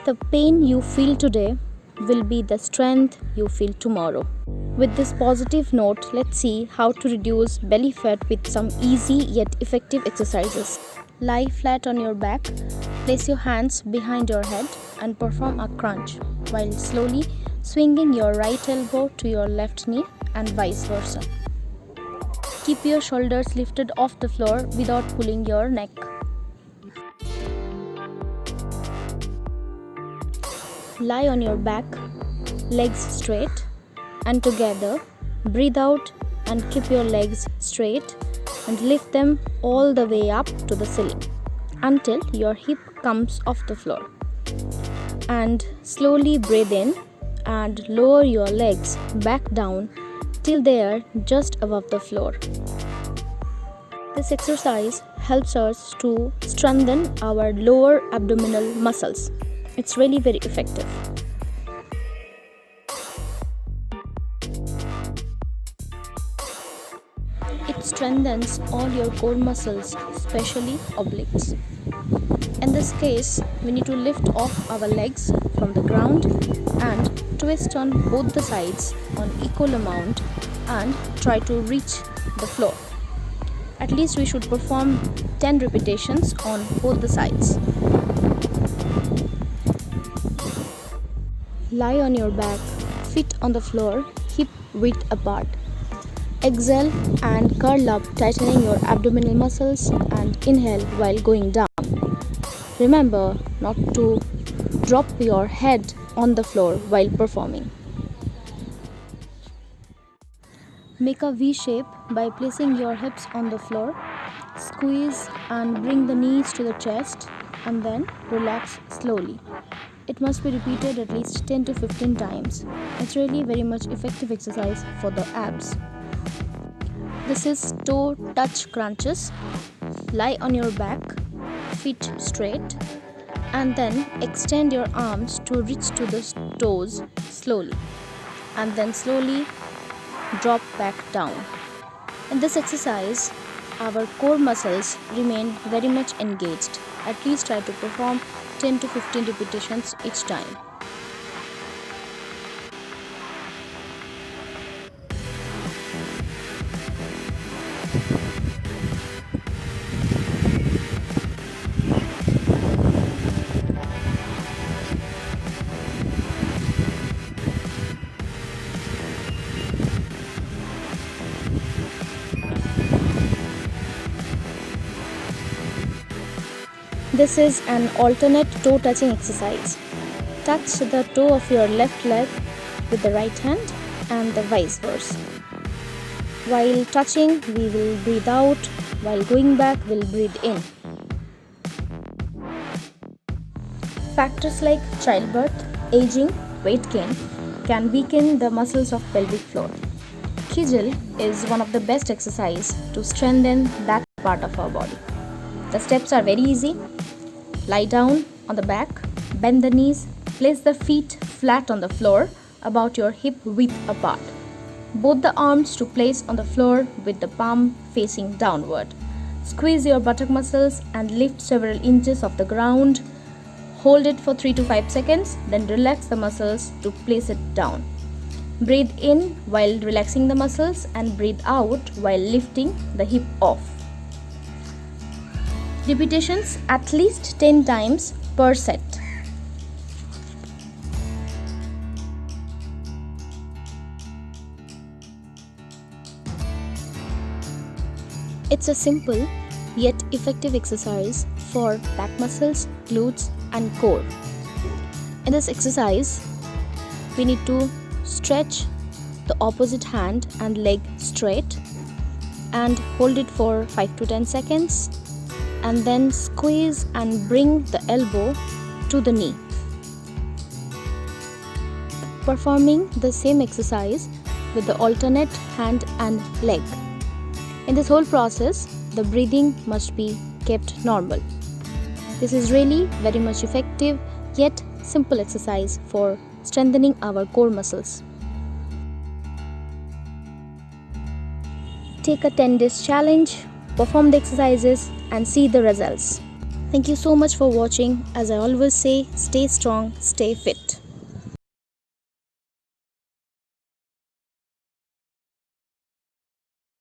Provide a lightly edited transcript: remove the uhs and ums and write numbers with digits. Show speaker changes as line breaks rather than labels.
The pain you feel today will be the strength you feel tomorrow. With this positive note, let's see how to reduce belly fat with some easy yet effective exercises. Lie flat on your back, place your hands behind your head, and perform a crunch while slowly swinging your right elbow to your left knee and vice versa. Keep your shoulders lifted off the floor without pulling your neck. Lie on your back, legs straight and together. Breathe out and keep your legs straight and lift them all the way up to the ceiling until your hip comes off the floor. And slowly breathe in and lower your legs back down till they are just above the floor. This exercise helps us to strengthen our lower abdominal muscles. It's really very effective. It strengthens all your core muscles, especially obliques. In this case, we need to lift off our legs from the ground and twist on both the sides on equal amount and try to reach the floor. At least we should perform 10 repetitions on both the sides. Lie on your back, feet on the floor, hip width apart. Exhale and curl up, tightening your abdominal muscles, and inhale while going down. Remember not to drop your head on the floor while performing. Make a V shape by placing your hips on the floor. Squeeze and bring the knees to the chest and then relax slowly. It must be repeated at least 10 to 15 times. It's really very much effective exercise for the abs. This is toe touch crunches. Lie on your back, feet straight, and then extend your arms to reach to the toes slowly, and then slowly drop back down. In this exercise, our core muscles remain very much engaged. At least try to perform 10 to 15 repetitions each time. This is an alternate toe touching exercise. Touch the toe of your left leg with the right hand and the vice versa. While touching, we will breathe out. While going back, we'll breathe in. Factors like childbirth, aging, weight gain can weaken the muscles of pelvic floor. Kegel is one of the best exercise to strengthen that part of our body. The steps are very easy. Lie down on the back, bend the knees, place the feet flat on the floor about your hip width apart. Both the arms to place on the floor with the palm facing downward. Squeeze your buttock muscles and lift several inches off the ground. Hold it for 3 to 5 seconds, then relax the muscles to place it down. Breathe in while relaxing the muscles and breathe out while lifting the hip off. Repetitions at least 10 times per set. It's a simple yet effective exercise for back muscles, glutes, and core. In this exercise, we need to stretch the opposite hand and leg straight and hold it for 5 to 10 seconds. And then squeeze and bring the elbow to the knee. Performing the same exercise with the alternate hand and leg. In this whole process, the breathing must be kept normal. This is really very much effective yet simple exercise for strengthening our core muscles. Take a 10 days challenge, perform the exercises and see the results. Thank you so much for watching. As I always say, stay strong, stay fit.